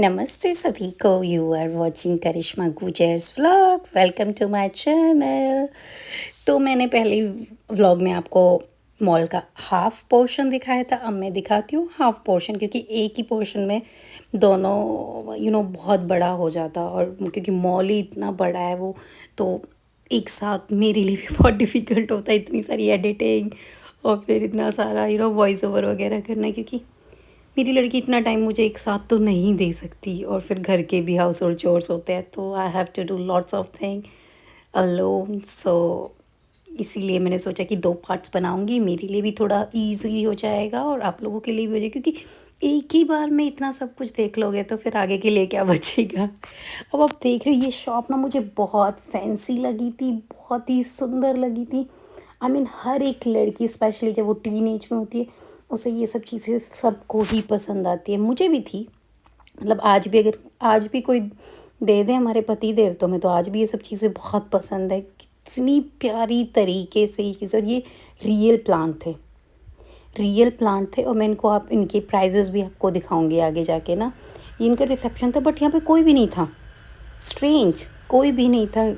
नमस्ते सभी को। You are watching Karishma Gujar's vlog. Welcome to my channel. तो मैंने पहले व्लॉग में आपको मॉल का हाफ पोर्शन दिखाया था। अब मैं दिखाती हूँ हाफ पोर्शन, क्योंकि एक ही पोर्शन में दोनों बहुत बड़ा हो जाता। और क्योंकि मॉल ही इतना बड़ा है वो, तो एक साथ मेरे लिए भी बहुत डिफ़िकल्ट होता है इतनी सारी एडिटिंग और फिर इतना सारा वॉइस ओवर वगैरह करना, क्योंकि मेरी लड़की इतना टाइम मुझे एक साथ तो नहीं दे सकती। और फिर घर के भी हाउस होल्ड चोर्स होते हैं, तो I have to do lots of thing alone. So इसीलिए मैंने सोचा कि 2 पार्ट्स बनाऊंगी, मेरे लिए भी थोड़ा ईजी हो जाएगा और आप लोगों के लिए भी हो जाएगा, क्योंकि एक ही बार में इतना सब कुछ देख लोगे तो फिर आगे के लिए क्या बचेगा। अब आप देख रहे, ये शॉप ना मुझे बहुत फैंसी लगी थी, बहुत ही सुंदर लगी थी। आई मीन हर एक लड़की, स्पेशली जब वो टीन एज में होती है, उसे ये सब चीज़ें सबको ही पसंद आती है। मुझे भी थी, मतलब आज भी, अगर आज भी कोई दे दे हमारे पति देव, तो मैं तो आज भी ये सब चीज़ें बहुत पसंद है। कितनी प्यारी तरीके से ये चीज़, और ये रियल प्लांट थे, रियल प्लांट थे। और मैं इनको आप इनके प्राइजेस भी आपको दिखाऊंगी आगे जाके ना। ये इनका रिसेप्शन था, बट यहाँ पे कोई भी नहीं था। स्ट्रेंज, कोई भी नहीं था।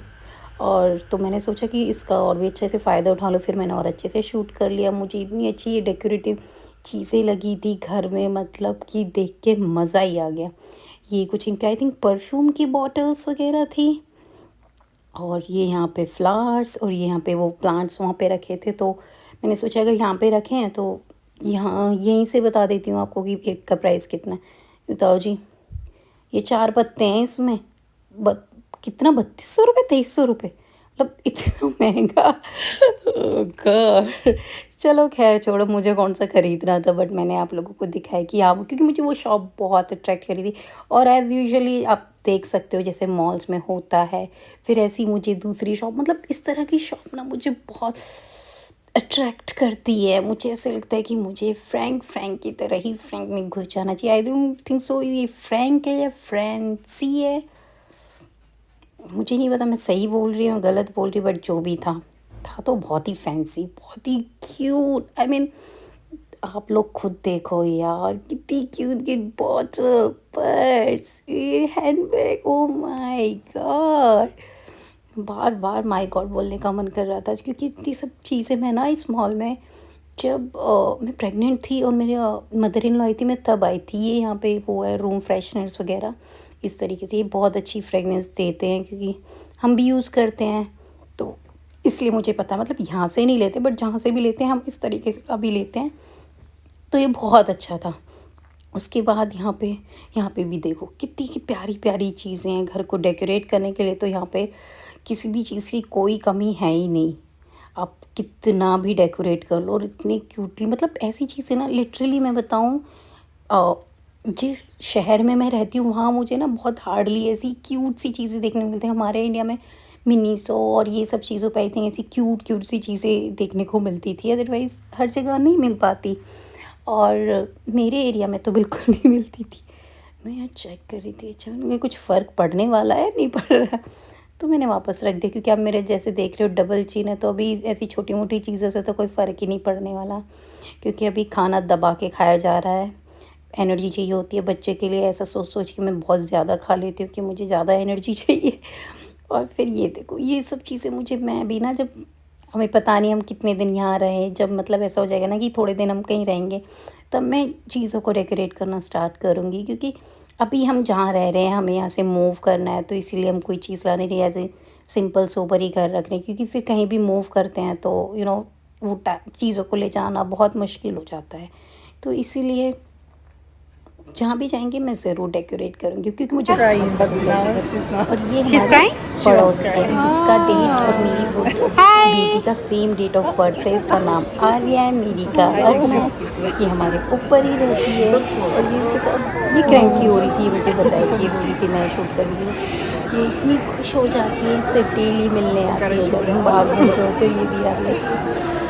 और तो मैंने सोचा कि इसका और भी अच्छे से फ़ायदा उठा लो। फिर मैंने और अच्छे से शूट कर लिया। मुझे इतनी अच्छी ये डेकोरेटिव चीज़ें लगी थी घर में, मतलब कि देख के मज़ा ही आ गया। ये कुछ इनके आई थिंक परफ्यूम की बॉटल्स वगैरह थी। और ये यहाँ पे फ्लावर्स, और ये यहाँ पे वो प्लांट्स वहाँ पे रखे थे। तो मैंने सोचा अगर यहाँ पे रखे हैं तो यहाँ यहीं से बता देती हूँ आपको कि एक का प्राइस कितना है। बताओ जी, ये 4 पत्ते हैं इसमें। बत कितना, 3200 रुपये, 2300 रुपये, मतलब इतना महंगा। गॉड। चलो खैर छोड़ो, मुझे कौन सा खरीदना था, बट मैंने आप लोगों को दिखाया कि हाँ, क्योंकि मुझे वो शॉप बहुत अट्रैक्ट करी थी। और एज़ यूजुअली आप देख सकते हो जैसे मॉल्स में होता है, फिर ऐसी मुझे दूसरी शॉप, मतलब इस तरह की शॉप ना मुझे बहुत अट्रैक्ट करती है। मुझे ऐसे लगता है कि मुझे फ्रैंक की तरह ही फ्रैंक में घुस जाना चाहिए। आई डोंट थिंक सो ये फ्रैंक है या फ्रेंसी है, मुझे नहीं पता मैं सही बोल रही हूँ गलत बोल रही हूँ, बट जो भी था तो बहुत ही फैंसी, बहुत ही क्यूट। आई मीन आप लोग खुद देखो यार, कितनी क्यूट क्यूट बॉटल, पर्स, ये handbag, oh my God. Bar bar my God बोलने का मन कर रहा था, क्योंकि इतनी सब चीज़ें मैं ना इस मॉल में, जब मैं प्रेग्नेंट थी और मेरे मदर इन लॉ आई थी, मैं तब आई थी। ये यहाँ पे वो है रूम फ्रेशनर्स वगैरह, इस तरीके से ये बहुत अच्छी फ्रेगनेंस देते हैं, क्योंकि हम भी यूज़ करते हैं, तो इसलिए मुझे पता, मतलब यहाँ से नहीं लेते बट जहाँ से भी लेते हैं हम इस तरीके से का भी लेते हैं। तो ये बहुत अच्छा था। उसके बाद यहाँ पे भी देखो कितनी की प्यारी प्यारी चीज़ें हैं घर को डेकोरेट करने के लिए। तो यहाँ पे किसी भी चीज़ की कोई कमी है ही नहीं। आप कितना भी डेकोरेट कर लो, और इतनी क्यूटली, मतलब ऐसी चीज़ें ना, लिटरली मैं बताऊँ, जिस शहर में मैं रहती हूँ वहाँ मुझे ना बहुत हार्डली ऐसी क्यूट सी चीज़ें देखने को मिलती हैं। हमारे इंडिया में मिनीसो और ये सब चीज़ों पे आई थिंक ऐसी क्यूट क्यूट सी चीज़ें देखने को मिलती थी, अदरवाइज़ हर जगह नहीं मिल पाती। और मेरे एरिया में तो बिल्कुल नहीं मिलती थी। मैं यार चेक कर रही थी, अच्छा मुझे कुछ फ़र्क पड़ने वाला है, नहीं पड़ रहा, तो मैंने वापस रख दिया, क्योंकि आप मेरे जैसे देख रहे हो डबल चिन है, तो अभी ऐसी छोटी मोटी चीज़ों से तो कोई फ़र्क ही नहीं पड़ने वाला, क्योंकि अभी खाना दबा के खाया जा रहा है। एनर्जी चाहिए होती है बच्चे के लिए, ऐसा सोच सोच के मैं बहुत ज़्यादा खा लेती हूँ कि मुझे ज़्यादा एनर्जी चाहिए। और फिर ये देखो, ये सब चीज़ें मुझे, मैं भी ना, जब हमें पता नहीं हम कितने दिन यहाँ रहे, जब मतलब ऐसा हो जाएगा ना कि थोड़े दिन हम कहीं रहेंगे, तब मैं चीज़ों को डेकोरेट करना स्टार्ट करूँगी। क्योंकि अभी हम जहाँ रह रहे हैं हमें यहाँ से मूव करना है, तो इसीलिए हम कोई चीज़ ला नहीं रही, ऐसे सिंपल सोबर ही घर रख रहे हैं, क्योंकि फिर कहीं भी मूव करते हैं तो वो चीज़ों को ले जाना बहुत मुश्किल हो जाता है। तो इसीलिए जहाँ भी जाएंगे मैं ज़रूर डेकोरेट करूँगी, क्योंकि मुझे बहुत crying, but पसंद है ऐसे now घर। she's not. और ये She's हमारे crying? She was पड़ोसी है, crying. इसका डेट और मेरी बेटी Hi. का सेम डेट ऑफ बर्थ है। इसका नाम आर्या है, मेरी का I think she अरमा was है। sleeping. ये हमारे ऊपर ही रहती है। Look for और ये इसके it. साथ ये क्रैंकी हो रही थी, मुझे बताया कि ये Just बोली थी मैं शूट करूँगी। ये इतनी खुश हो जाती है, इससे डेली मिलने आती है, जब हम बाहर घूम रहे होते हैं ये भी आती है।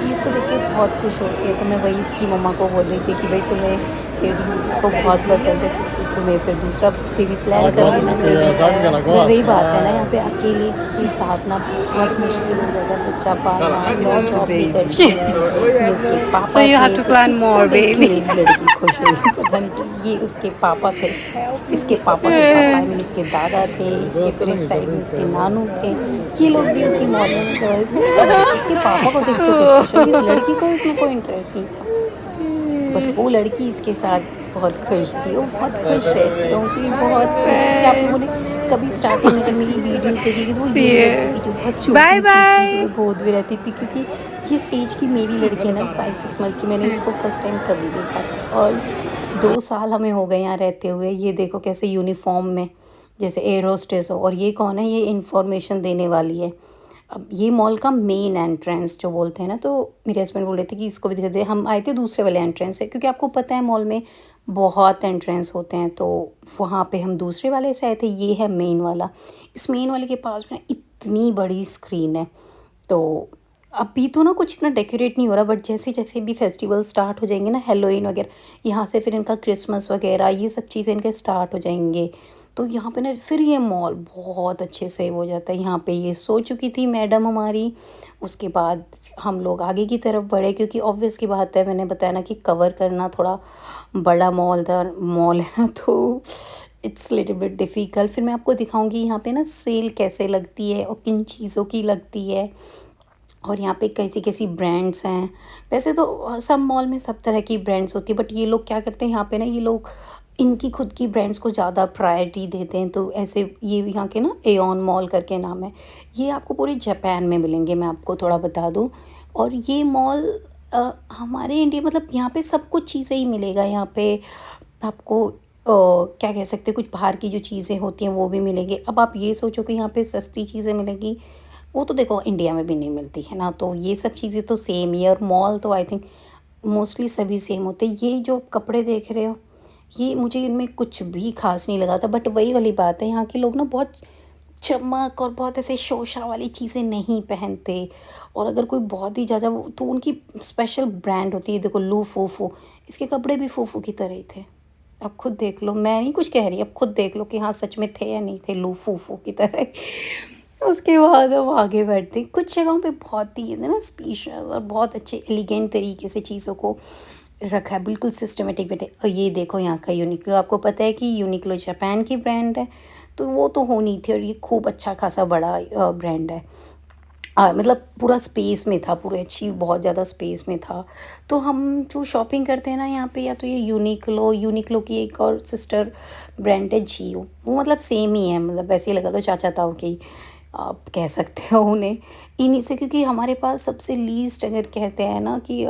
ये इसको देख के बहुत खुश होती है, तो मैं वही इसकी मम्मा को बोल रही थी कि भाई तुम्हें कह रही इसको बहुत पसंद है, तो तुम्हें फिर दूसरा बेबी प्लान कर लेना चाहिए। फिर वही बात है ना, यहाँ पे अकेले के साथ ना बहुत मुश्किल हो जाता है बच्चा पालना। मैं जॉब भी करती थी, ये उसके So पापा you थे, have to तो plan इसको more, देख के baby. मेरी लड़की खुश हुई। पता नहीं क्यों, ये उसके पापा थे, इसके पापा के पापा, आई मीन इसके दादा थे, इसके फिर इस साइड में इसके नानू थे, ये लोग भी उसी मॉल में गए थे। तो उसके पापा को देख के तो खुश हुई, लड़की को इसमें कोई इंटरेस्ट नहीं था। बट वो लड़की इसके साथ बहुत खुश थी, वो बहुत खुश रहती है, मुझे बहुत क्योंकि आप लोगों ने कभी स्टार्टिंग में अगर मेरी वीडियोस देखेगी तो वो See यही लड़की you. थी जो बहुत Bye छोटी सी थी, जो bye. मैं गोद में रहती थी, क्योंकि जिस एज की मेरी लड़की है ना 5-6 मंथ्स की, मैंने इसको फर्स्ट टाइम तभी देखा था। और 2 साल हमें हो गए यहाँ रहते हुए। ये देखो कैसे यूनिफॉर्म में, जैसे एयर होस्टेस हो। और ये कौन है, ये इंफॉर्मेशन देने वाली है। अब ये मॉल का मेन एंट्रेंस जो बोलते हैं ना, तो मेरे हस्बैंड बोल रहे थे कि इसको भी दिखा दे। हम आए थे दूसरे वाले एंट्रेंस से, क्योंकि आपको पता है मॉल में बहुत एंट्रेंस होते हैं, तो वहाँ पे हम दूसरे वाले से आए थे। ये है मेन वाला। इस मेन वाले के पास में इतनी बड़ी स्क्रीन है। तो अभी तो ना कुछ इतना डेकोरेट नहीं हो रहा, बट जैसे जैसे भी फेस्टिवल स्टार्ट हो जाएंगे ना, हेलोइन वगैरह, यहाँ से फिर इनका क्रिसमस वगैरह ये सब चीज़ें इनके स्टार्ट हो जाएंगे। तो यहाँ पे ना फिर ये मॉल बहुत अच्छे से हो जाता है। यहाँ पे ये सो चुकी थी मैडम हमारी। उसके बाद हम लोग आगे की तरफ बढ़े, क्योंकि ऑब्वियस की बात है, मैंने बताया ना कि कवर करना थोड़ा बड़ा मॉल है ना, तो इट्स लिटिल बिट डिफ़िकल्ट। फिर मैं आपको दिखाऊंगी यहाँ पे ना सेल कैसे लगती है और किन चीज़ों की लगती है, और यहाँ पे कैसी-कैसी ब्रांड्स हैं। वैसे तो सब मॉल में सब तरह की ब्रांड्स होती है, बट ये लोग क्या करते हैं यहाँ पे ना, ये लोग इनकी खुद की ब्रांड्स को ज़्यादा प्रायोरिटी देते हैं। तो ऐसे ये यहाँ के ना एओन मॉल करके नाम है। ये आपको पूरे जापान में मिलेंगे, मैं आपको थोड़ा बता दूँ। और ये मॉल हमारे इंडिया, मतलब यहाँ पे सब कुछ चीज़ें ही मिलेगा। यहाँ पे आपको क्या कह सकते हैं, कुछ बाहर की जो चीज़ें होती हैं वो भी मिलेंगी। अब आप ये सोचो कि यहाँ पे सस्ती चीज़ें मिलेंगी, वो तो देखो इंडिया में भी नहीं मिलती है ना। तो ये सब चीज़ें तो सेम ही है, और मॉल तो आई थिंक मोस्टली सभी सेम होते हैं। ये जो कपड़े देख रहे हो, ये मुझे इनमें कुछ भी खास नहीं लगा था, बट वही वाली बात है, यहाँ के लोग ना बहुत चमक और बहुत ऐसे शोशा वाली चीज़ें नहीं पहनते। और अगर कोई बहुत ही ज़्यादा तो उनकी स्पेशल ब्रांड होती है। देखो लू फूफू, इसके कपड़े भी फूफू की तरह ही थे। अब खुद देख लो, मैं नहीं कुछ कह रही, अब खुद देख लो कि हाँ सच में थे या नहीं थे लू फूफू की तरह। उसके बाद हम आगे बढ़ते हैं। कुछ जगहों पे बहुत ही ना स्पेशल और बहुत अच्छे एलिगेंट तरीके से चीज़ों को रखा है, बिल्कुल सिस्टमेटिक बेटे। और ये देखो यहाँ का यूनिक्लो, आपको पता है कि यूनिक्लो जापान की ब्रांड है, तो वो तो होनी थी। और ये खूब अच्छा खासा बड़ा ब्रांड है। मतलब पूरा स्पेस में था, पूरे अच्छी बहुत ज़्यादा स्पेस में था। तो हम जो शॉपिंग करते हैं ना यहाँ पे, या तो ये यूनिक्लो की एक और सिस्टर ब्रांड है जियो, वो मतलब सेम ही है, मतलब वैसे ही लगा लो चाचा ताऊ की आप कह सकते हो उन्हें। इन्हीं से, क्योंकि हमारे पास सबसे लीस्ट अगर कहते हैं ना कि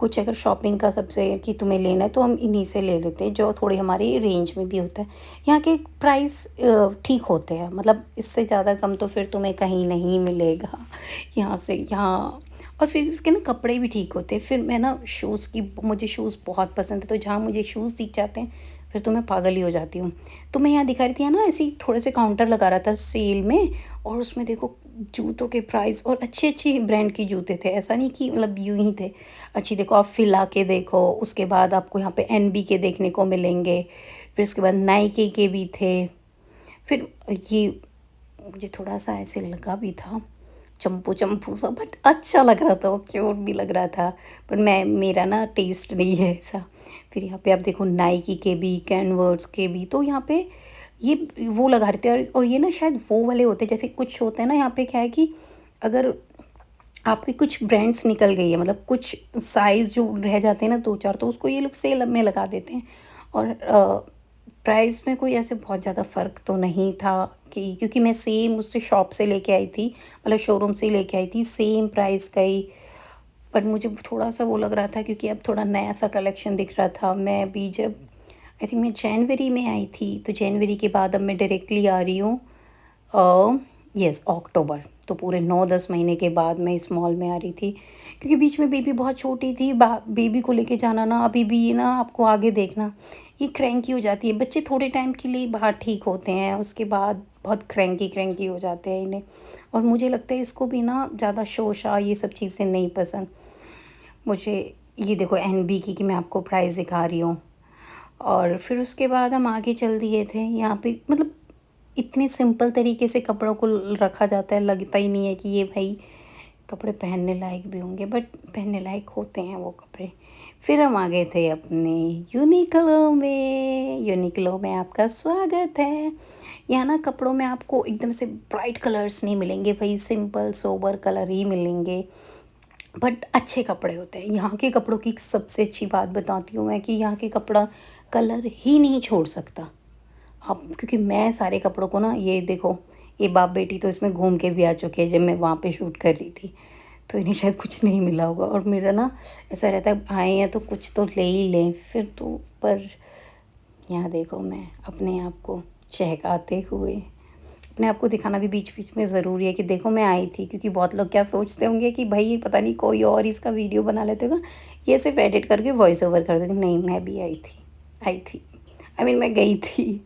कुछ अगर शॉपिंग का सबसे कि तुम्हें लेना है, तो हम इन्हीं से ले लेते हैं, जो थोड़ी हमारी रेंज में भी होता है। यहाँ के प्राइस ठीक होते हैं, मतलब इससे ज़्यादा कम तो फिर तुम्हें कहीं नहीं मिलेगा यहाँ से यहाँ। और फिर इसके ना कपड़े भी ठीक होते हैं। फिर मैं ना शूज़ की, मुझे शूज़ बहुत पसंद है, तो जहाँ मुझे शूज़ दिख जाते हैं फिर तो मैं पागल ही हो जाती हूँ। तो मैं यहाँ दिखा रही थी, यहाँ ना ऐसे ही थोड़े से काउंटर लगा रहा था सेल में, और उसमें देखो जूतों के प्राइस, और अच्छे अच्छे ब्रांड के जूते थे, ऐसा नहीं कि मतलब यूं ही थे। अच्छी देखो, आप फिला के देखो, उसके बाद आपको यहाँ पे एनबी के देखने को मिलेंगे, फिर उसके बाद नाइकी के भी थे। फिर ये मुझे थोड़ा सा ऐसे लगा भी था चंपू चंपू सा, बट अच्छा लग रहा था, वो क्यूट भी लग रहा था। पर मैं, मेरा ना टेस्ट नहीं है ऐसा। फिर यहाँ पे आप देखो नाइकी के भी, कैनवर्स के भी, तो यहाँ पे ये वो लगा रहे थे। और ये ना शायद वो वाले होते हैं, जैसे कुछ होते हैं ना यहाँ पे, क्या है कि अगर आपकी कुछ ब्रांड्स निकल गई है, मतलब कुछ साइज़ जो रह जाते हैं ना 2-4, तो उसको ये लोग सेल में लगा देते हैं। और प्राइस में कोई ऐसे बहुत ज़्यादा फ़र्क तो नहीं था, कि क्योंकि मैं सेम उससे शॉप से लेके आई थी, मतलब शोरूम से ही लेके आई थी, सेम प्राइस का ही। बट मुझे थोड़ा सा वो लग रहा था, क्योंकि अब थोड़ा नया सा कलेक्शन दिख रहा था। मैं अभी जब आई थिंक मैं जनवरी में आई थी, तो जनवरी के बाद अब मैं डायरेक्टली आ रही हूँ यस अक्टूबर। तो पूरे 9-10 महीने के बाद मैं इस मॉल में आ रही थी, क्योंकि बीच में बेबी बहुत छोटी थी। बेबी को लेके जाना ना, अभी भी ये ना आपको आगे देखना, ये क्रैंकी हो जाती है। बच्चे थोड़े टाइम के लिए बाहर ठीक होते हैं, उसके बाद बहुत क्रैंकी क्रैंकी हो जाते हैं इन्हें। और मुझे लगता है इसको भी ना ज़्यादा शोशा ये सब चीज़ें नहीं पसंद मुझे। ये देखो एनबी की मैं आपको प्राइस दिखा रही हूँ। और फिर उसके बाद हम आगे चल दिए थे यहाँ पे, मतलब इतने सिंपल तरीके से कपड़ों को रखा जाता है, लगता ही नहीं है कि ये भाई कपड़े पहनने लायक भी होंगे, बट पहनने लायक होते हैं वो कपड़े। फिर हम आ गए थे अपने यूनिक्लो में। यूनिक्लो में आपका स्वागत है। यहाँ ना कपड़ों में आपको एकदम से ब्राइट कलर्स नहीं मिलेंगे, वही सिंपल सोबर कलर ही मिलेंगे, बट अच्छे कपड़े होते हैं। यहाँ के कपड़ों की सबसे अच्छी बात बताती हूँ मैं कि यहाँ के कपड़ा कलर ही नहीं छोड़ सकता। अब क्योंकि मैं सारे कपड़ों को ना, ये देखो, ये बाप बेटी तो इसमें घूम के भी आ चुके हैं जब मैं वहाँ पे शूट कर रही थी, तो इन्हें शायद कुछ नहीं मिला होगा। और मेरा ना ऐसा रहता है आए हैं तो कुछ तो ले ही लें फिर तो। पर यहाँ देखो मैं अपने आप को चहकाते हुए, अपने आप को दिखाना भी बीच बीच में ज़रूरी है कि देखो मैं आई थी, क्योंकि बहुत लोग क्या सोचते होंगे कि भाई पता नहीं कोई और इसका वीडियो बना लेते होगा, ये सिर्फ एडिट करके वॉइस ओवर कर देंगे। नहीं, मैं भी आई थी मैं गई थी।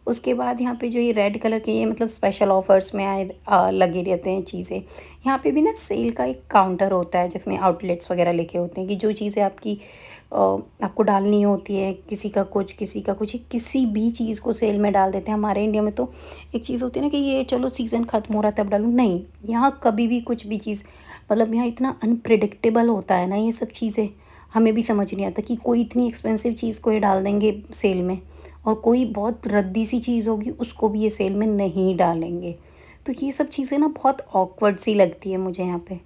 उसके बाद यहाँ पे जो ये रेड कलर के, ये मतलब स्पेशल ऑफर्स में लगे रहते हैं चीज़ें। यहाँ पे भी ना सेल का एक काउंटर होता है जिसमें आउटलेट्स वगैरह लिखे होते हैं कि जो चीज़ें आपको डालनी होती है, किसी का कुछ किसी का कुछ, किसी भी चीज़ को सेल में डाल देते हैं। हमारे इंडिया में तो एक चीज़ होती है ना कि ये चलो सीज़न ख़त्म हो रहा है तब डालूँ, नहीं, यहाँ कभी भी कुछ भी चीज़, मतलब यहाँ इतना अनप्रिडिक्टेबल होता है ना ये सब चीज़ें, हमें भी समझ नहीं आता कि कोई इतनी एक्सपेंसिव चीज़ को ये डाल देंगे सेल में, और कोई बहुत रद्दी सी चीज़ होगी उसको भी ये सेल में नहीं डालेंगे। तो ये सब चीज़ें ना बहुत ऑकवर्ड सी लगती है मुझे यहाँ पे।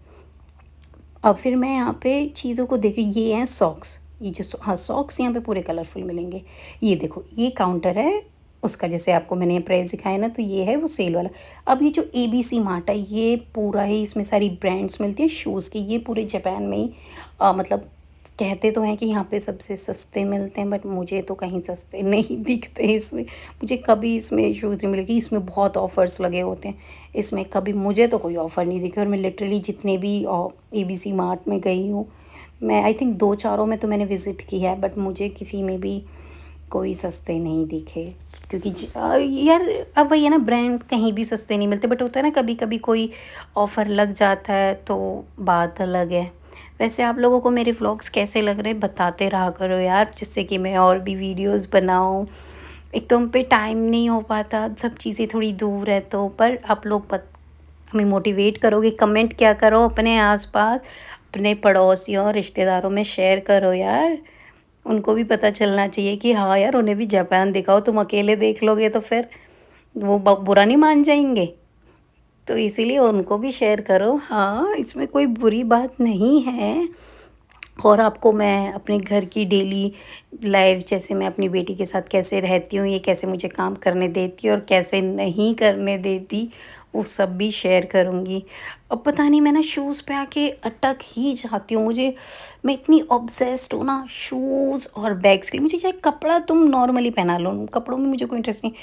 अब फिर मैं यहाँ पे चीज़ों को देख रही, ये हैं सॉक्स, ये जो हाँ सॉक्स यहाँ पे पूरे कलरफुल मिलेंगे। ये देखो ये काउंटर है उसका, जैसे आपको मैंने ये प्राइस दिखाया ना, तो ये है वो सेल वाला। अब ये जो एबीसी मार्ट है, ये पूरा ही इसमें सारी ब्रांड्स मिलती हैं शूज़ की। ये पूरे जापान में ही मतलब कहते तो हैं कि यहाँ पे सबसे सस्ते मिलते हैं, बट मुझे तो कहीं सस्ते नहीं दिखते इसमें। मुझे कभी इसमें शूज़ नहीं मिलेगी, इसमें बहुत ऑफ़र्स लगे होते हैं, इसमें कभी मुझे तो कोई ऑफ़र नहीं दिखे। और मैं लिटरली जितने भी एबीसी मार्ट में गई हूँ, मैं आई थिंक 2-4 में तो मैंने विज़िट की है, बट मुझे किसी में भी कोई सस्ते नहीं दिखे। क्योंकि यार अब वही है ना, ब्रांड कहीं भी सस्ते नहीं मिलते, बट होता है ना कभी कभी कोई ऑफ़र लग जाता है तो बात अलग है। वैसे आप लोगों को मेरे व्लॉग्स कैसे लग रहे हैं बताते रहा करो यार, जिससे कि मैं और भी वीडियोस बनाऊं। एक तो हम पे टाइम नहीं हो पाता, सब चीज़ें थोड़ी दूर है, तो पर आप लोग हमें मोटिवेट करोगे, कमेंट क्या करो अपने आसपास, अपने पड़ोसियों रिश्तेदारों में शेयर करो यार। उनको भी पता चलना चाहिए कि हाँ यार उन्हें भी जापान दिखाओ। तुम अकेले देख लोगे तो फिर वो बुरा नहीं मान जाएंगे, तो इसीलिए उनको भी शेयर करो। हाँ, इसमें कोई बुरी बात नहीं है। और आपको मैं अपने घर की डेली लाइफ, जैसे मैं अपनी बेटी के साथ कैसे रहती हूँ, ये कैसे मुझे काम करने देती है और कैसे नहीं करने देती, वो सब भी शेयर करूँगी। अब पता नहीं मैं ना शूज़ पे आके अटक ही जाती हूँ। मैं इतनी ऑब्सेस्ड हूँ ना शूज़ और बैग्स के लिए। मुझे चाहे कपड़ा तुम नॉर्मली पहना लो, कपड़ों में मुझे कोई इंटरेस्ट नहीं,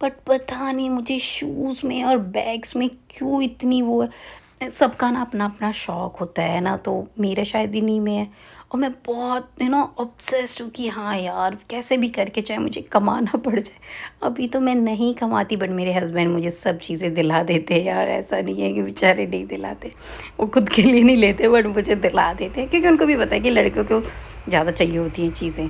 बट पता नहीं मुझे शूज़ में और बैग्स में क्यों इतनी वो है। सबका ना अपना अपना शौक़ होता है ना, तो मेरा शायद इन्हीं में है। और मैं बहुत ऑब्सेस्ड हूँ कि हाँ यार कैसे भी करके चाहे मुझे कमाना पड़ जाए। अभी तो मैं नहीं कमाती, बट मेरे हस्बैंड मुझे सब चीज़ें दिला देते हैं यार, ऐसा नहीं है कि बेचारे नहीं दिलाते। वो खुद के लिए नहीं लेते बट मुझे दिला देते हैं, क्योंकि उनको भी पता है कि लड़कियों को ज़्यादा चाहिए होती हैं चीज़ें।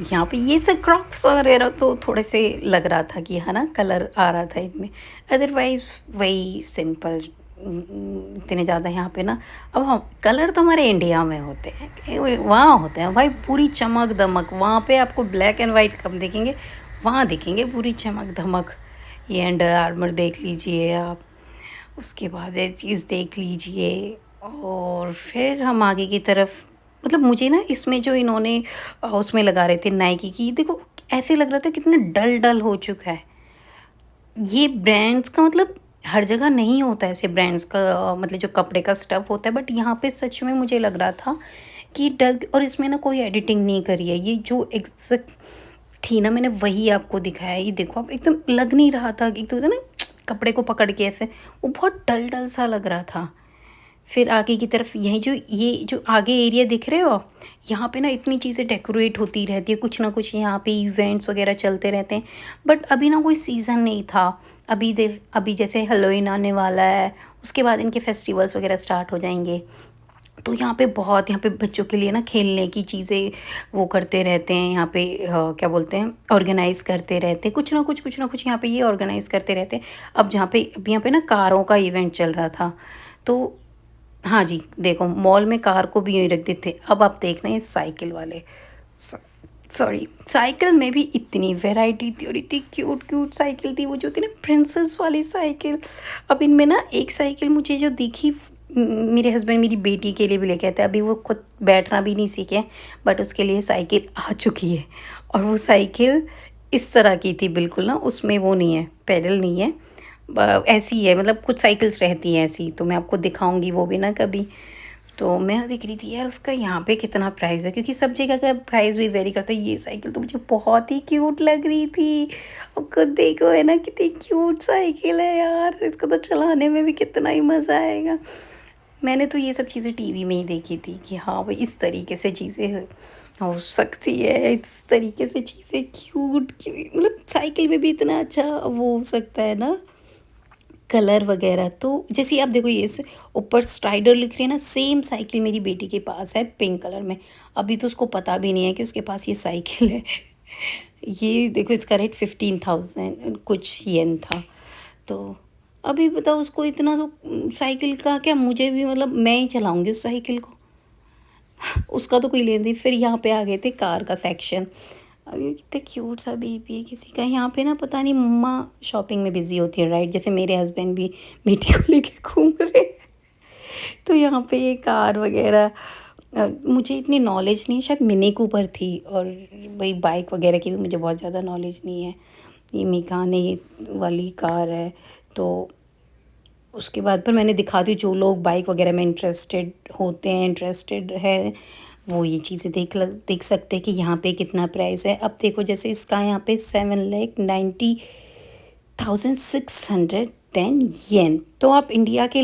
यहाँ पे ये सब क्रॉप्स वगैरह तो थोड़े से लग रहा था कि है ना कलर आ रहा था इनमें, अदरवाइज़ वही सिंपल। इतने ज़्यादा यहाँ पे ना, अब हम कलर तो हमारे इंडिया में होते हैं, वहाँ होते हैं भाई पूरी चमक दमक। वहाँ पे आपको ब्लैक एंड वाइट कम दिखेंगे, वहाँ दिखेंगे पूरी चमक धमक। ये अंडर आर्मर देख लीजिए आप, उसके बाद ये चीज़ देख लीजिए। और फिर हम आगे की तरफ, मतलब मुझे ना इसमें जो इन्होंने उसमें लगा रहे थे नाइकी की, देखो ऐसे लग रहा था कितना डल डल हो चुका है। ये ब्रांड्स का मतलब हर जगह नहीं होता है ऐसे ब्रांड्स का मतलब जो कपड़े का स्टफ़ होता है, बट यहाँ पे सच में मुझे लग रहा था कि डल, और इसमें ना कोई एडिटिंग नहीं करी है। ये जो एग्ज़ैक्ट थी ना मैंने वही आपको दिखाया। ये देखो आप, एकदम लग नहीं रहा था, एक तो होता है ना कपड़े को पकड़ के ऐसे, वो बहुत डल डल सा लग रहा था। फिर आगे की तरफ यही जो ये जो आगे एरिया दिख रहे हो आप, यहाँ पे ना इतनी चीज़ें डेकोरेट होती रहती है, कुछ ना कुछ यहाँ पे इवेंट्स वगैरह चलते रहते हैं। बट अभी ना कोई सीज़न नहीं था। अभी जैसे हेलोइन आने वाला है, उसके बाद इनके फेस्टिवल्स वगैरह स्टार्ट हो जाएंगे, तो यहाँ पे बच्चों के लिए ना खेलने की चीज़ें वो करते रहते हैं यहाँ पे, क्या बोलते हैं, ऑर्गेनाइज़ करते रहते हैं, कुछ ना कुछ यहाँ पे ये ऑर्गेनाइज़ करते रहते हैं। अब जहाँ पे अब यहाँ पे ना कारों का इवेंट चल रहा था, तो हाँ जी, देखो मॉल में कार को भी यूँ ही रख देते। अब आप देखना ये साइकिल वाले, स सॉरी, साइकिल में भी इतनी वैराइटी थी और इतनी क्यूट-क्यूट साइकिल थी, वो जो होती है ना प्रिंसेस वाली साइकिल। अब इनमें ना एक साइकिल मुझे जो दिखी, मेरे हस्बैंड मेरी बेटी के लिए भी लेके आए थे। अभी वो खुद बैठना भी नहीं सीखे हैं, बट उसके लिए साइकिल आ चुकी है। और वो साइकिल इस तरह की थी बिल्कुल ना, उसमें वो नहीं है, पेडल नहीं है, ऐसी ही है, मतलब कुछ साइकिल्स रहती हैं ऐसी, तो मैं आपको दिखाऊंगी वो भी ना कभी। तो मैं देख रही थी यार उसका यहाँ पे कितना प्राइस है, क्योंकि सब जगह का प्राइस भी वेरी करता है। ये साइकिल तो मुझे बहुत ही क्यूट लग रही थी, और खुद देखो है ना कितनी क्यूट साइकिल है यार, इसको तो चलाने में भी कितना ही मज़ा आएगा। मैंने तो ये सब चीज़ें टीवी में ही देखी थी कि हाँ भाई इस तरीके से चीज़ें हो सकती है, इस तरीके से चीज़ें क्यूट क्यूट, मतलब साइकिल में भी इतना अच्छा वो हो सकता है ना, कलर वगैरह। तो जैसे आप देखो ये ऊपर स्ट्राइडर लिख रही है ना, सेम साइकिल मेरी बेटी के पास है पिंक कलर में। अभी तो उसको पता भी नहीं है कि उसके पास ये साइकिल है। ये देखो इसका रेट 15,000 कुछ येन था। तो अभी बताओ उसको इतना, तो साइकिल का क्या, मुझे भी मतलब मैं ही चलाऊंगी उस साइकिल को। उसका तो कोई लेन देन। फिर यहाँ पे आ गए थे कार का सेक्शन। अब ये कितना क्यूट सा बेबी है किसी का। यहाँ पे ना पता नहीं मम्मा शॉपिंग में बिजी होती है, राइट, जैसे मेरे हस्बैंड भी बेटी को लेके घूम रहे हैं। तो यहाँ पे ये कार वगैरह, मुझे इतनी नॉलेज नहीं है, शायद मिनी कूपर थी, और वही बाइक वगैरह की भी मुझे बहुत ज़्यादा नॉलेज नहीं है। ये मिकाने वाली कार है। तो उसके बाद पर मैंने दिखा दी, जो लोग बाइक वगैरह में इंटरेस्टेड होते हैं, इंटरेस्टेड है, वो ये चीज़ें देख सकते हैं कि यहाँ पे कितना प्राइस है। अब देखो जैसे इसका यहाँ पे 7,90,610 येन, तो आप इंडिया के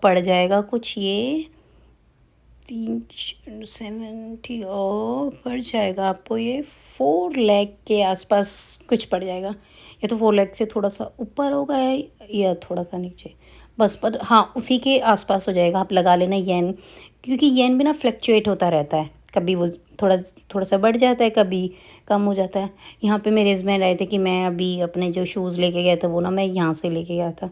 पड़ जाएगा कुछ ये 370, और पड़ जाएगा आपको ये 4 लाख के आसपास कुछ पड़ जाएगा। या तो 4 लाख से थोड़ा सा ऊपर होगा या थोड़ा सा नीचे, बस पर हाँ उसी के आसपास हो जाएगा। आप लगा लेना येन, क्योंकि येन भी ना फ्लक्चुएट होता रहता है, कभी वो थोड़ा थोड़ा सा बढ़ जाता है, कभी कम हो जाता है। यहाँ पे मेरे हस्बैंड आए थे कि मैं अभी अपने जो शूज़ लेके गया था वो ना मैं यहाँ से लेके गया था,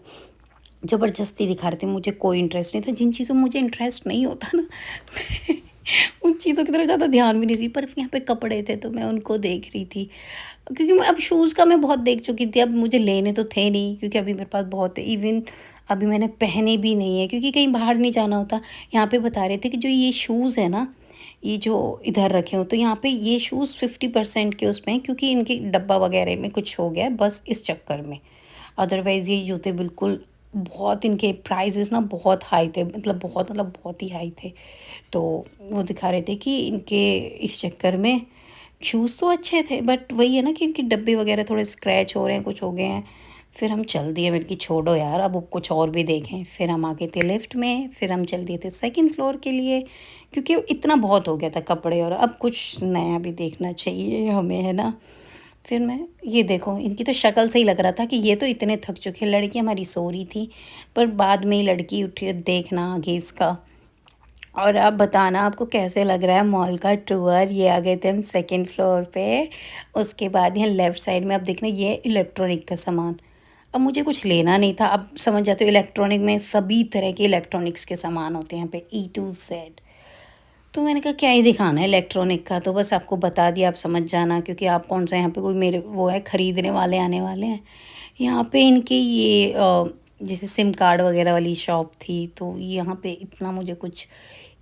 ज़बरदस्ती दिखा रहे थे, मुझे कोई इंटरेस्ट नहीं था। जिन चीज़ों में मुझे इंटरेस्ट नहीं होता ना, मैं उन चीज़ों की तरफ ज़्यादा ध्यान भी नहीं दी। पर यहाँ पे कपड़े थे तो मैं उनको देख रही थी, क्योंकि मैं अब शूज़ का मैं बहुत देख चुकी थी, अब मुझे लेने तो थे नहीं, क्योंकि अभी मेरे पास बहुत है। इवन अभी मैंने पहने भी नहीं है, क्योंकि कहीं बाहर नहीं जाना होता। यहाँ पे बता रहे थे कि जो ये शूज़ है ना, ये जो इधर रखे हो, तो यहाँ पे ये शूज़ 50% के उसमें हैं, क्योंकि इनके डब्बा वगैरह में कुछ हो गया है, बस इस चक्कर में। अदरवाइज़ ये जूते बिल्कुल बहुत, इनके प्राइसेस ना बहुत हाई थे, मतलब बहुत ही हाई थे। तो वो दिखा रहे थे कि इनके इस चक्कर में शूज़ तो अच्छे थे, बट वही है ना कि इनके डब्बे वगैरह थोड़े स्क्रैच हो रहे हैं, कुछ हो गए हैं। फिर हम चल दिए, मैंने कि छोड़ो यार, अब कुछ और भी देखें। फिर हम आ गए थे लिफ्ट में, फिर हम चल दिए थे सेकंड फ्लोर के लिए, क्योंकि इतना बहुत हो गया था कपड़े, और अब कुछ नया भी देखना चाहिए हमें, है ना। फिर मैं ये देखो, इनकी तो शक्ल से ही लग रहा था कि ये तो इतने थक चुके हैं। लड़की हमारी सो रही थी, पर बाद में ही लड़की उठी, देखना आगे इसका। और आप बताना आपको कैसे लग रहा है मॉल का टूर। ये आ गए थे हम सेकंड फ्लोर पे। उसके बाद यहाँ लेफ़्ट साइड में आप देखना, ये इलेक्ट्रॉनिक का सामान। अब मुझे कुछ लेना नहीं था, अब समझ जाते हो इलेक्ट्रॉनिक में सभी तरह के इलेक्ट्रॉनिक्स के सामान होते हैं यहाँ पे, E to Z। तो मैंने कहा क्या ही दिखाना है इलेक्ट्रॉनिक का, तो बस आपको बता दिया, आप समझ जाना, क्योंकि आप कौन सा यहाँ पे कोई मेरे वो है ख़रीदने वाले आने वाले हैं। यहाँ पे इनके ये जैसे सिम कार्ड वगैरह वाली शॉप थी, तो यहाँ पे इतना मुझे कुछ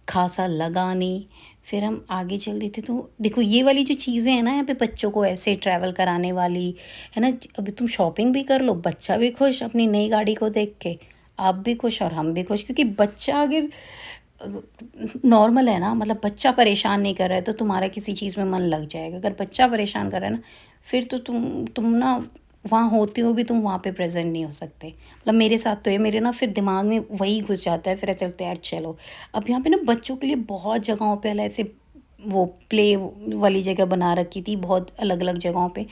खासा लगा नहीं। फिर हम आगे चल देते, तो देखो ये वाली जो चीज़ें हैं ना यहाँ पे बच्चों को ऐसे ट्रैवल कराने वाली, है ना। अभी तुम शॉपिंग भी कर लो, बच्चा भी खुश अपनी नई गाड़ी को देख के, आप भी खुश और हम भी खुश, क्योंकि बच्चा अगर नॉर्मल है ना, मतलब बच्चा परेशान नहीं कर रहा है, तो तुम्हारा किसी चीज़ में मन लग जाएगा। अगर बच्चा परेशान कर रहा है ना, फिर तो तुम ना वहाँ होते हुए भी तुम वहाँ पे प्रेजेंट नहीं हो सकते। मतलब मेरे साथ तो ये, मेरे ना फिर दिमाग में वही घुस जाता है, फिर ऐसा लगता है यार चलो। अब यहाँ पे ना बच्चों के लिए बहुत जगहों पे ऐसे वो प्ले वाली जगह बना रखी थी, बहुत अलग अलग जगहों पे।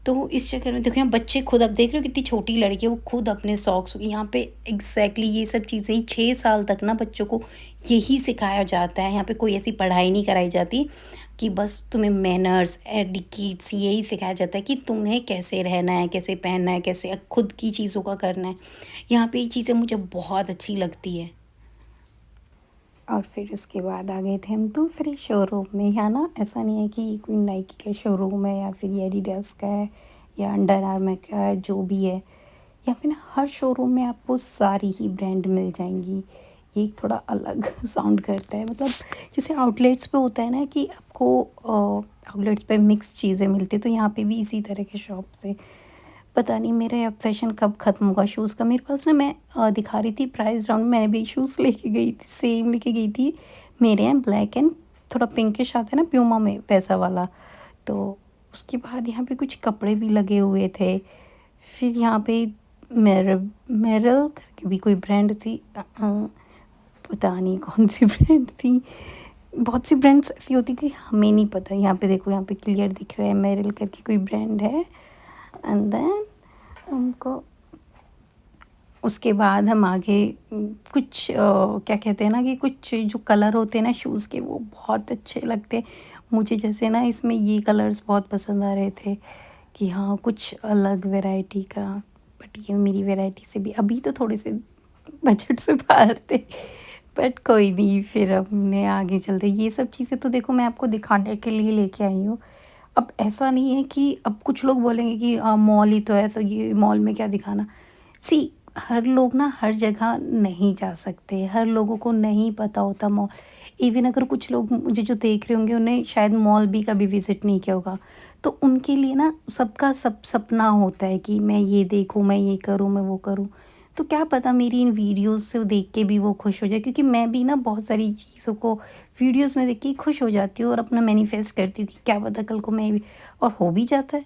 तो इस चक्कर में देखो यहाँ बच्चे खुद, अब देख रहे हो कितनी छोटी लड़की है, वो खुद अपने सॉक्स यहाँ पे एग्जैक्टली ये सब चीज़ें ही 6 साल तक ना बच्चों को यही सिखाया जाता है। यहाँ पे कोई ऐसी पढ़ाई नहीं कराई जाती कि बस तुम्हें मैनर्स एडिकेट्स यही सिखाया जाता है कि तुम्हें कैसे रहना है, कैसे पहनना है, कैसे खुद की चीज़ों का करना है। यहाँ पे ये चीज़ें मुझे बहुत अच्छी लगती है। और फिर उसके बाद आ गए थे हम दूसरे शोरूम में। यहाँ ना ऐसा नहीं है कि कोई नाइकी का शोरूम है या फिर ये एडिडास का है या अंडर आर्मर का है, जो भी है यहाँ पे ना हर शोरूम में आपको सारी ही ब्रांड मिल जाएंगी। ये एक थोड़ा अलग साउंड करता है, मतलब जैसे आउटलेट्स पे होता है ना कि आपको आउटलेट्स पे मिक्स चीज़ें मिलती है, तो यहाँ पे भी इसी तरह के शॉप से। पता नहीं मेरा ऑब्सेशन कब ख़त्म होगा शूज़ का। मेरे पास ना, मैं दिखा रही थी प्राइस डाउन, मैं भी शूज़ लेके गई थी, सेम लेके गई थी। मेरे हैं ब्लैक एंड थोड़ा पिंकिश आता है ना प्यूमा में, वैसा वाला। तो उसके बाद यहाँ पे कुछ कपड़े भी लगे हुए थे। फिर यहाँ पे मेरल करके भी कोई ब्रांड थी, पता नहीं कौन सी ब्रांड थी। बहुत सी ब्रांड्स ऐसी होती कि हमें नहीं पता। यहाँ पे देखो, यहाँ पे क्लियर दिख रहा है मेरल करके कोई ब्रांड है। एंड देन हमको उसके बाद हम आगे कुछ क्या कहते हैं ना कि कुछ जो कलर होते हैं ना शूज़ के, वो बहुत अच्छे लगते हैं मुझे। जैसे ना इसमें ये कलर्स बहुत पसंद आ रहे थे कि हाँ कुछ अलग वैरायटी का, बट ये मेरी वैरायटी से भी अभी तो थोड़े से बजट से बाहर थे। बट कोई नहीं, फिर हमने आगे चलते ये सब चीज़ें तो देखो मैं आपको दिखाने के लिए लेके आई हूँ। अब ऐसा नहीं है कि अब कुछ लोग बोलेंगे कि मॉल ही तो है, तो ये मॉल में क्या दिखाना। सी, हर लोग ना हर जगह नहीं जा सकते, हर लोगों को नहीं पता होता मॉल। इवन अगर कुछ लोग मुझे जो देख रहे होंगे उन्हें शायद मॉल भी कभी विज़िट नहीं किया होगा, तो उनके लिए ना सबका सब सपना होता है कि मैं ये देखूँ, मैं ये करूँ, मैं वो करूँ। तो क्या पता मेरी इन वीडियोज़ से देख के भी वो खुश हो जाए, क्योंकि मैं भी ना बहुत सारी चीज़ों को वीडियोज़ में देख के खुश हो जाती हूँ और अपना मैनिफेस्ट करती हूँ कि क्या पता कल को मैं भी, और हो भी जाता है।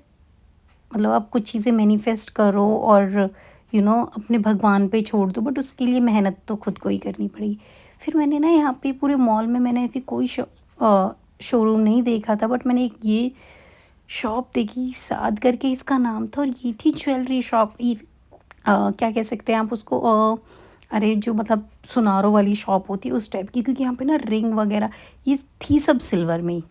मतलब आप कुछ चीज़ें मैनिफेस्ट करो और अपने भगवान पे छोड़ दो, बट उसके लिए मेहनत तो खुद को ही करनी पड़ेगी। फिर मैंने ना यहाँ पे पूरे मॉल में मैंने ऐसी कोई शोरूम नहीं देखा था, बट मैंने एक ये शॉप देखी, साद करके इसका नाम था, और ये थी ज्वेलरी शॉप। ये क्या कह सकते हैं आप उसको, अरे जो मतलब सुनारों वाली शॉप होती है उस टाइप की, क्योंकि यहाँ पे ना रिंग वगैरह ये थी सब सिल्वर में ही।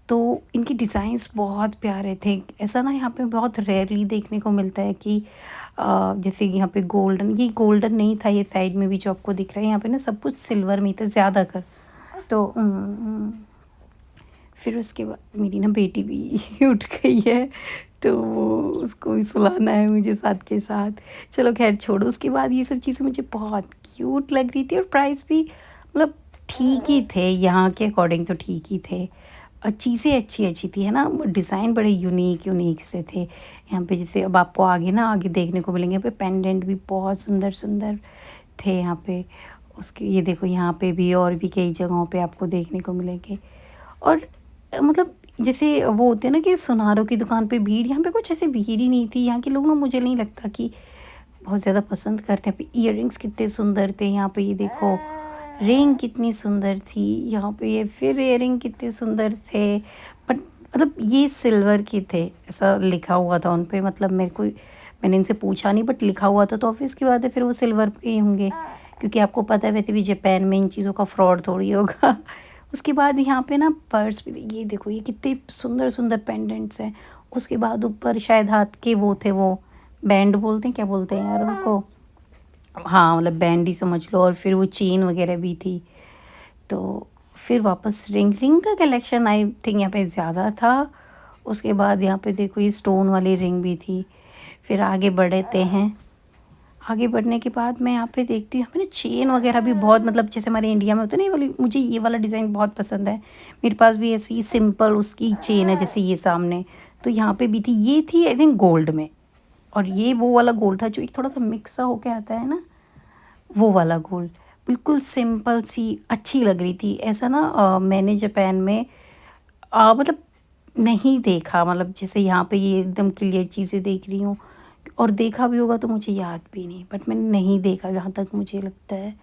तो इनके डिज़ाइंस बहुत प्यारे थे। ऐसा ना यहाँ पे बहुत रेयरली देखने को मिलता है कि जैसे यहाँ पे गोल्डन, ये गोल्डन नहीं था, ये साइड में भी जो आपको दिख रहा है, यहाँ पे ना सब कुछ सिल्वर में ही था ज़्यादातर। तो फिर उसके बाद मेरी ना बेटी भी उठ गई है, तो उसको भी सुलाना है मुझे साथ के साथ। चलो खैर छोड़ो, उसके बाद ये सब चीज़ें मुझे बहुत क्यूट लग रही थी और प्राइस भी मतलब ठीक ही थे, यहाँ के अकॉर्डिंग तो ठीक ही थे। और चीज़ें अच्छी अच्छी थी, है ना, डिज़ाइन बड़े यूनिक यूनिक से थे। यहाँ पे जैसे अब आपको आगे ना आगे देखने को मिलेंगे, यहाँ पे पेंडेंट भी बहुत सुंदर सुंदर थे यहाँ पे। उसके ये देखो यहाँ पे भी और भी कई जगहों पे आपको देखने को मिलेंगे। और मतलब जैसे वो होते हैं ना कि सुनारों की दुकान पे भीड़, यहाँ पे कुछ ऐसी भीड़ ही नहीं थी। यहाँ के लोग ना मुझे नहीं लगता कि बहुत ज़्यादा पसंद करते हैं। पे इयररिंग्स कितने सुंदर थे यहाँ पे, ये देखो रिंग कितनी सुंदर थी यहाँ पे, ये फिर इयररिंग कितने सुंदर थे। बट मतलब ये सिल्वर के थे, ऐसा लिखा हुआ था उन पे। मतलब मैंने इनसे पूछा नहीं, बट लिखा हुआ था तो ऑब्वियस की बात है फिर वो सिल्वर के ही होंगे, क्योंकि आपको पता है वैसे भी जापान में इन चीज़ों का फ्रॉड थोड़ी होगा। उसके बाद यहाँ पे ना पर्स भी, ये देखो ये कितने सुंदर सुंदर पेंडेंट्स हैं। उसके बाद ऊपर शायद हाथ के वो थे, वो बैंड बोलते हैं, क्या बोलते हैं यार उनको, हाँ मतलब बैंड ही समझ लो। और फिर वो चेन वगैरह भी थी। तो फिर वापस रिंग रिंग का कलेक्शन आई थिंक यहाँ पे ज़्यादा था। उसके बाद यहाँ पे देखो ये स्टोन वाली रिंग भी थी। फिर आगे बढ़ते हैं, आगे बढ़ने के बाद मैं यहाँ पे देखती हूँ, यहाँ पे ना चेन वगैरह भी बहुत, मतलब जैसे हमारे इंडिया में होता है ना ये वाली, मुझे ये वाला डिज़ाइन बहुत पसंद है। मेरे पास भी ऐसी सिंपल उसकी चेन है जैसे ये सामने। तो यहाँ पे भी थी, ये थी आई थिंक गोल्ड में, और ये वो वाला गोल्ड था जो एक थोड़ा सा मिक्स सा होके आता है ना, वो वाला गोल्ड। बिल्कुल सिंपल सी अच्छी लग रही थी। ऐसा ना मैंने जापान में मतलब नहीं देखा, मतलब जैसे यहाँ पे ये एकदम क्लियर चीज़ें देख रही हूँ, और देखा भी होगा तो मुझे याद भी नहीं, बट मैंने नहीं देखा जहाँ तक मुझे लगता है।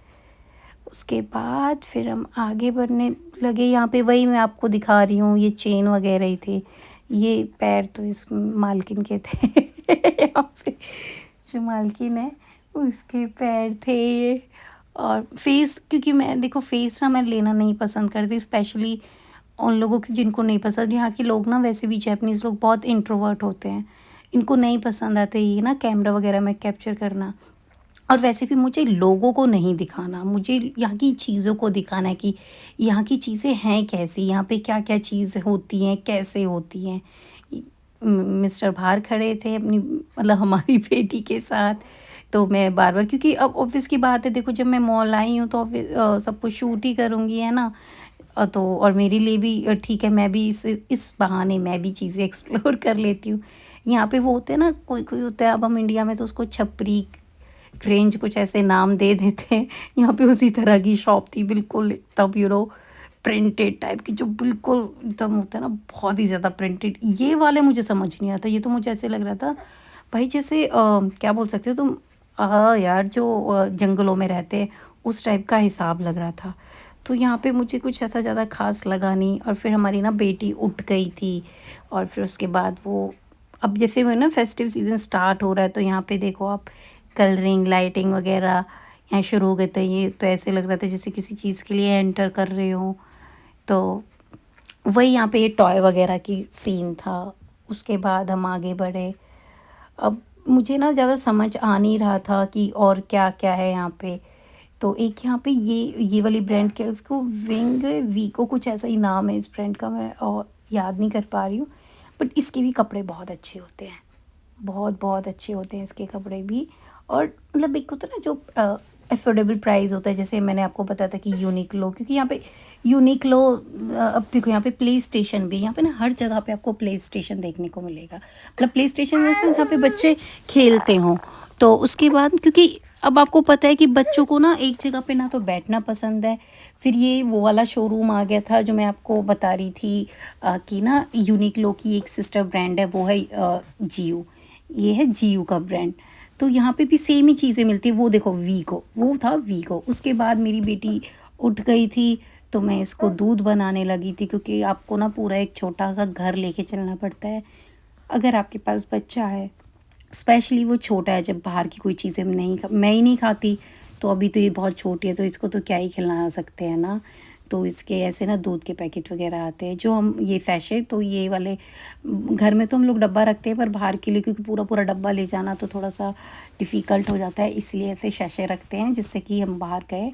उसके बाद फिर हम आगे बढ़ने लगे, यहाँ पे वही मैं आपको दिखा रही हूँ, ये चेन वगैरह ही थे। ये पैर तो इस मालकिन के थे यहाँ पे जो मालकिन है उसके पैर थे ये। और फेस, क्योंकि मैं देखो फेस ना मैं लेना नहीं पसंद करती, स्पेशली उन लोगों की जिनको नहीं पसंद। यहाँ के लोग ना वैसे भी जापानीज़ लोग बहुत इंट्रोवर्ट होते हैं, इनको नहीं पसंद आते ये ना कैमरा वगैरह में कैप्चर करना। और वैसे भी मुझे लोगों को नहीं दिखाना, मुझे यहाँ की चीज़ों को दिखाना है कि यहाँ की चीज़ें हैं कैसी, यहाँ पे क्या-क्या चीज़ होती हैं, कैसे होती हैं। इ मिस्टर बाहर खड़े थे अपनी मतलब हमारी बेटी के साथ, तो मैं बार-बार, क्योंकि अब ऑब्वियस की बात है देखो जब मैं मॉल आई हूँ तो सब कुछ शूट ही करूँगी, है ना? तो और मेरे लिए भी ठीक है, मैं भी इस बहाने मैं भी चीज़ें एक्सप्लोर कर लेती हूँ। यहाँ पे वो होते हैं ना, कोई-कोई होता है, अब हम इंडिया में तो उसको छपरी रेंज कुछ ऐसे नाम दे देते हैं। यहाँ पे उसी तरह की शॉप थी बिल्कुल एकदम प्रिंटेड टाइप की, जो बिल्कुल एकदम होता है ना बहुत ही ज़्यादा प्रिंटेड। ये वाले मुझे समझ नहीं आता, ये तो मुझे ऐसे लग रहा था भाई जैसे क्या बोल सकते हो तुम, यार जो जंगलों में रहते हैं उस टाइप का हिसाब लग रहा था। तो यहाँ पे मुझे कुछ ऐसा ज़्यादा ख़ास लगा नहीं। और फिर हमारी ना बेटी उठ गई थी और फिर उसके बाद वो, अब जैसे वो ना फेस्टिव सीज़न स्टार्ट हो रहा है तो यहाँ पे देखो आप कलरिंग लाइटिंग वगैरह यहाँ शुरू हो गए थे। ये तो ऐसे लग रहा था जैसे किसी चीज़ के लिए एंटर कर रहे हो। तो वही यहाँ पे ये टॉय वगैरह की सीन था। उसके बाद हम आगे बढ़े। अब मुझे ना ज़्यादा समझ आ नहीं रहा था कि और क्या-क्या है यहाँ पे। तो एक यहाँ पे ये वाली ब्रांड क्या इसको विंग वीको कुछ ऐसा ही नाम है इस ब्रांड का, मैं और याद नहीं कर पा रही हूँ। बट इसके भी कपड़े बहुत अच्छे होते हैं। बहुत अच्छे होते हैं इसके कपड़े भी। और मतलब एक होता है ना जो अफोर्डेबल प्राइस होता है, जैसे मैंने आपको बताया था कि यूनिक्लो, क्योंकि यहाँ पे यूनिक्लो अब देखो यहाँ पे प्ले स्टेशन भी, यहाँ पे ना हर जगह पे आपको प्ले स्टेशन देखने को मिलेगा। मतलब प्ले स्टेशन जैसे जहाँ पे बच्चे खेलते हों। तो उसके बाद क्योंकि अब आपको पता है कि बच्चों को ना एक जगह पे ना तो बैठना पसंद है। फिर ये वो वाला शोरूम आ गया था जो मैं आपको बता रही थी कि ना यूनिक्लो की एक सिस्टर ब्रांड है, वो है जियो। ये है जियो का ब्रांड। तो यहाँ पे भी सेम ही चीज़ें मिलती हैं। वो देखो वीगो, वो था वीगो। उसके बाद मेरी बेटी उठ गई थी तो मैं इसको दूध बनाने लगी थी, क्योंकि आपको ना पूरा एक छोटा-सा घर लेके चलना पड़ता है, अगर आपके पास बच्चा है। स्पेशली वो छोटा है, जब बाहर की कोई चीज़ें मैं ही नहीं खाती, तो अभी तो ये बहुत छोटी है तो इसको तो क्या ही खिला सकते हैं ना। तो इसके ऐसे ना दूध के पैकेट वगैरह आते हैं, जो हम ये सैशे तो ये वाले घर में तो हम लोग डब्बा रखते हैं, पर बाहर के लिए क्योंकि पूरा डब्बा ले जाना तो थोड़ा-सा डिफ़िकल्ट हो जाता है, इसलिए ऐसे सैशे रखते हैं, जिससे कि हम बाहर गए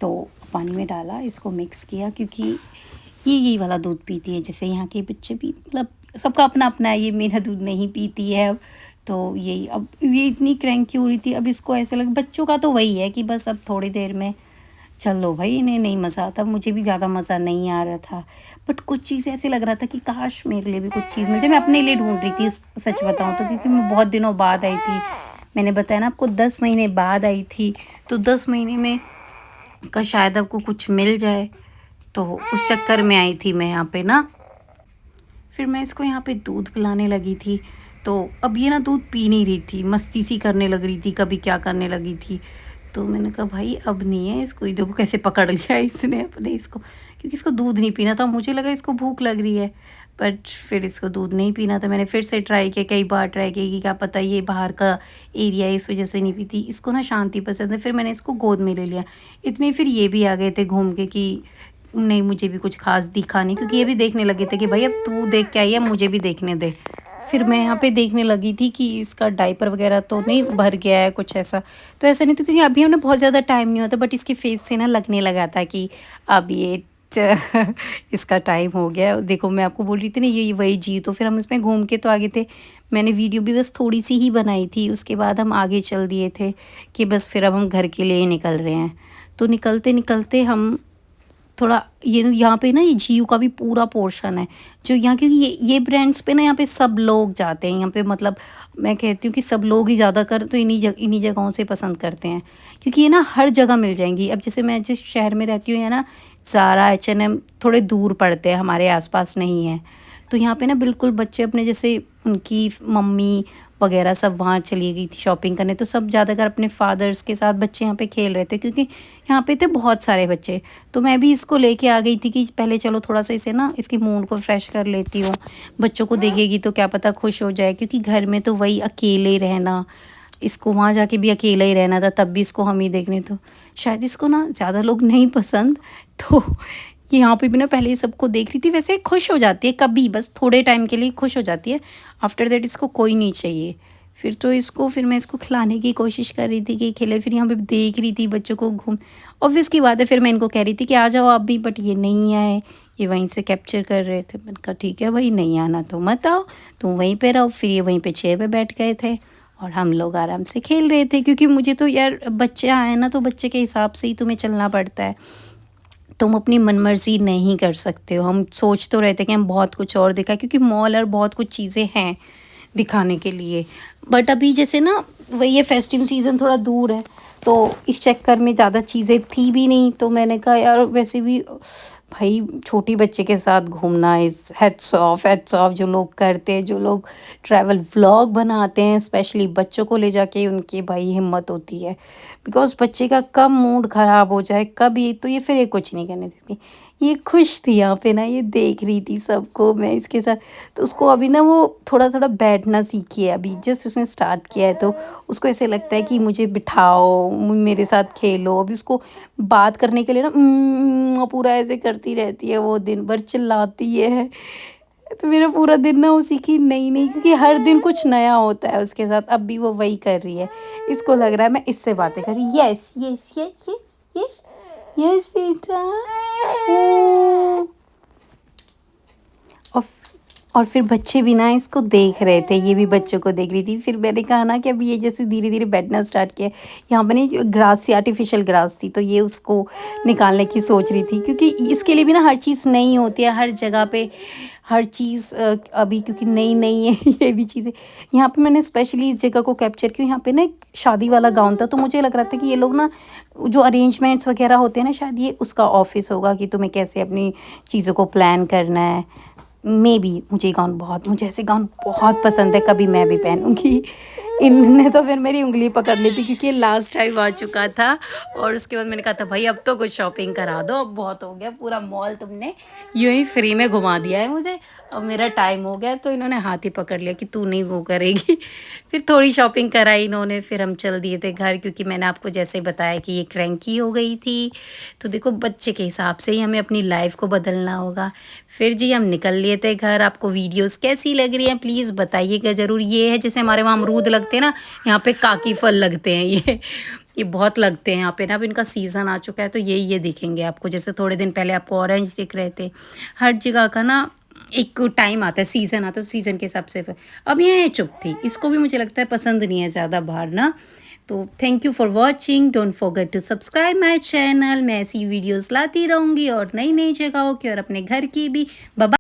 तो पानी में डाला, इसको मिक्स किया, क्योंकि ये यही वाला दूध पीती है। जैसे यहाँ के बच्चे भी मतलब सबका अपना-अपना है, ये मेरा दूध नहीं पीती है अब। तो यही, अब ये इतनी क्रैंकी हो रही थी, अब इसको ऐसे लग, बच्चों का तो वही है कि बस अब थोड़ी देर में चलो भाई, इन्हें नहीं मज़ा आता, मुझे भी ज़्यादा मज़ा नहीं आ रहा था। बट कुछ चीज़ ऐसे लग रहा था कि काश मेरे लिए भी कुछ चीज़ मिल जाए। मैं अपने लिए ढूँढ रही थी सच बताऊँ तो, क्योंकि मैं बहुत दिनों बाद आई थी। मैंने बताया ना आपको 10 महीने बाद आई थी, तो 10 महीने में का शायद आपको कुछ मिल जाए, तो उस चक्कर में आई थी मैं यहाँ पे ना। फिर मैं इसको यहाँ पे दूध पिलाने लगी थी, तो अब ये ना दूध पी नहीं रही थी, मस्ती सी करने लग रही थी, कभी क्या करने लगी थी। तो मैंने कहा भाई अब नहीं है, इसको ये देखो कैसे पकड़ लिया इसने अपने इसको, क्योंकि इसको दूध नहीं पीना था। मुझे लगा इसको भूख लग रही है, बट फिर इसको दूध नहीं पीना था। मैंने फिर से ट्राई किया, कई बार ट्राई किया कि क्या पता ये बाहर का एरिया है इस वजह से नहीं पीती। इसको ना शांति पसंद है, फिर मैंने इसको गोद में ले लिया। इतने फिर ये भी आ गए थे घूम के कि नहीं, मुझे भी कुछ ख़ास दिखा नहीं, क्योंकि ये भी देखने लगे थे कि भाई अब तू देख के आई है, मुझे भी देखने दे। फिर मैं यहाँ पे देखने लगी थी कि इसका डायपर वग़ैरह तो नहीं भर गया है कुछ ऐसा। तो ऐसा नहीं था, क्योंकि अभी हमें बहुत ज़्यादा टाइम नहीं होता, बट इसके फेस से ना लगने लगा था कि अब ये च इसका टाइम हो गया है। देखो मैं आपको बोल रही थी ना ये वही जी, तो फिर हम इसमें घूम के तो आ गए थे। मैंने वीडियो भी बस थोड़ी-सी ही बनाई थी, उसके बाद हम आगे चल दिए थे कि बस फिर अब हम घर के लिए ही निकल रहे हैं। तो निकलते-निकलते हम थोड़ा ये यहाँ पे ना ये जियो का भी पूरा पोर्शन है जो यहाँ, क्योंकि ये ब्रांड्स पे ना यहाँ पे सब लोग जाते हैं यहाँ पे। मतलब मैं कहती हूँ कि सब लोग ही ज़्यादा कर तो इन्हीं जगहों से पसंद करते हैं, क्योंकि ये ना हर जगह मिल जाएंगी। अब जैसे मैं जिस शहर में रहती हूँ, या ना ज़ारा H&M थोड़े दूर पड़ते हैं, हमारे आसपास नहीं है। तो यहाँ पे ना बिल्कुल बच्चे अपने जैसे उनकी मम्मी वगैरह सब वहाँ चली गई थी शॉपिंग करने। तो सब ज़्यादातर अपने फादर्स के साथ बच्चे यहाँ पे खेल रहे थे, क्योंकि यहाँ पे थे बहुत सारे बच्चे। तो मैं भी इसको लेके आ गई थी कि पहले चलो थोड़ा सा इसे ना इसकी मूड को फ्रेश कर लेती हूँ, बच्चों को देखेगी तो क्या पता खुश हो जाए, क्योंकि घर में तो वही अकेले रहना, इसको वहाँ जाके भी अकेला ही रहना था, तब भी इसको हम ही देख रहे। तो शायद इसको ना ज़्यादा लोग नहीं पसंद, तो ये यहाँ पे भी ना पहले ही सबको देख रही थी। वैसे खुश हो जाती है कभी, बस थोड़े टाइम के लिए खुश हो जाती है, आफ्टर दैट इसको कोई नहीं चाहिए। फिर मैं इसको खिलाने की कोशिश कर रही थी कि खेले, फिर यहाँ पे देख रही थी बच्चों को घूम। ऑब्वियस की बात है, फिर मैं इनको कह रही थी कि आ जाओ आप भी, बट ये नहीं आए, ये वहीं से कैप्चर कर रहे थे। मैंने कहा ठीक है भाई, नहीं आना तो मत आओ, तुम वहीं पे रहो। फिर ये वहीं पे चेयर पे बैठ गए थे और हम लोग आराम से खेल रहे थे, क्योंकि मुझे तो यार बच्चे आए ना, तो बच्चे के हिसाब से ही तुम्हें चलना पड़ता है, तुम अपनी मनमर्जी नहीं कर सकते हो। हम सोच तो रहे थे कि हम बहुत कुछ और दिखाएं, क्योंकि मॉल और बहुत कुछ चीज़ें हैं दिखाने के लिए, बट अभी जैसे ना वही ये फेस्टिव सीज़न थोड़ा दूर है, तो इस चक्कर में ज़्यादा चीज़ें थी भी नहीं। तो मैंने कहा यार वैसे भी भाई छोटी बच्चे के साथ घूमना इस हेड्स ऑफ जो लोग करते हैं, जो लोग ट्रैवल व्लॉग बनाते हैं, स्पेशली बच्चों को ले जाके, उनकी भाई हिम्मत होती है, बिकॉज़ बच्चे का कब मूड ख़राब हो जाए कभी, तो ये फिर ये कुछ नहीं करने देती। ये खुश थी यहाँ पे ना, ये देख रही थी सबको, मैं इसके साथ। तो उसको अभी ना वो थोड़ा-थोड़ा बैठना सीखी है, अभी जस्ट उसने स्टार्ट किया है, तो उसको ऐसे लगता है कि मुझे बिठाओ, मेरे साथ खेलो। अभी उसको बात करने के लिए ना पूरा ऐसे करती रहती है, वो दिन भर चिल्लाती है। तो मेरा पूरा दिन ना उसी की नई-नई, क्योंकि हर दिन कुछ नया होता है उसके साथ, अब भी वो वही कर रही है। इसको लग रहा है मैं इससे बातें कर रही, yes, yes, yes, yes, yes, yes बेटा। ओह! और और फिर बच्चे भी ना इसको देख रहे थे, ये भी बच्चों को देख रही थी। फिर मैंने कहा ना कि अभी ये जैसे धीरे-धीरे बैठना स्टार्ट किया है, यहाँ पे नहीं जो ग्रास थी, आर्टिफ़िशियल ग्रास थी, तो ये उसको निकालने की सोच रही थी, क्योंकि इसके लिए भी ना हर चीज़ नई होती है, हर जगह पे हर चीज़ अभी क्योंकि नई-नई है ये भी चीज़ें। यहाँ पे मैंने स्पेशली इस जगह को कैप्चर किया, यहाँ पे ना एक शादी वाला गाउन था, तो मुझे लग रहा था कि ये लोग ना जो अरेंजमेंट्स वगैरह होते हैं ना, शायद ये उसका ऑफ़िस होगा कि तुम्हें कैसे अपनी चीज़ों को प्लान करना है। मेबी मुझे ऐसे गाउन बहुत पसंद है, कभी मैं भी पहनूँगी। इनने तो फिर मेरी उँगली पकड़ ली थी, क्योंकि ये लास्ट टाइम आ चुका था, और उसके बाद मैंने कहा था भाई अब तो कुछ शॉपिंग करा दो, अब बहुत हो गया, पूरा मॉल तुमने यूँ ही फ्री में घुमा दिया है मुझे, अब मेरा टाइम हो गया। तो इन्होंने हाथ ही पकड़ लिया कि तू नहीं वो करेगी। फिर थोड़ी शॉपिंग कराई इन्होंने, फिर हम चल दिए थे घर, क्योंकि मैंने आपको जैसे बताया कि ये क्रैंकी हो गई थी। तो देखो बच्चे के हिसाब से ही हमें अपनी लाइफ को बदलना होगा। फिर जी हम निकल लिए थे घर। आपको वीडियोस कैसी लग रही हैं प्लीज़ बताइएगा ज़रूर। ये है जैसे हमारे वहाँ अमरूद लगते हैं ना, यहाँ पे काकी फल लगते हैं ये बहुत लगते हैं यहाँ पे ना। अब इनका सीज़न आ चुका है, तो ये दिखेंगे आपको। जैसे थोड़े दिन पहले आपको ऑरेंज दिख रहे थे। हर जगह का ना एक टाइम आता है, सीज़न आता है, तो सीज़न के हिसाब से अब ये चुप थी। इसको भी मुझे लगता है पसंद नहीं है ज़्यादा बाहर ना। तो thank you for watching, don't forget to subscribe my channel. मैं ऐसी वीडियोस लाती रहूँगी, और नई नई जगहों की और अपने घर की भी। बाय।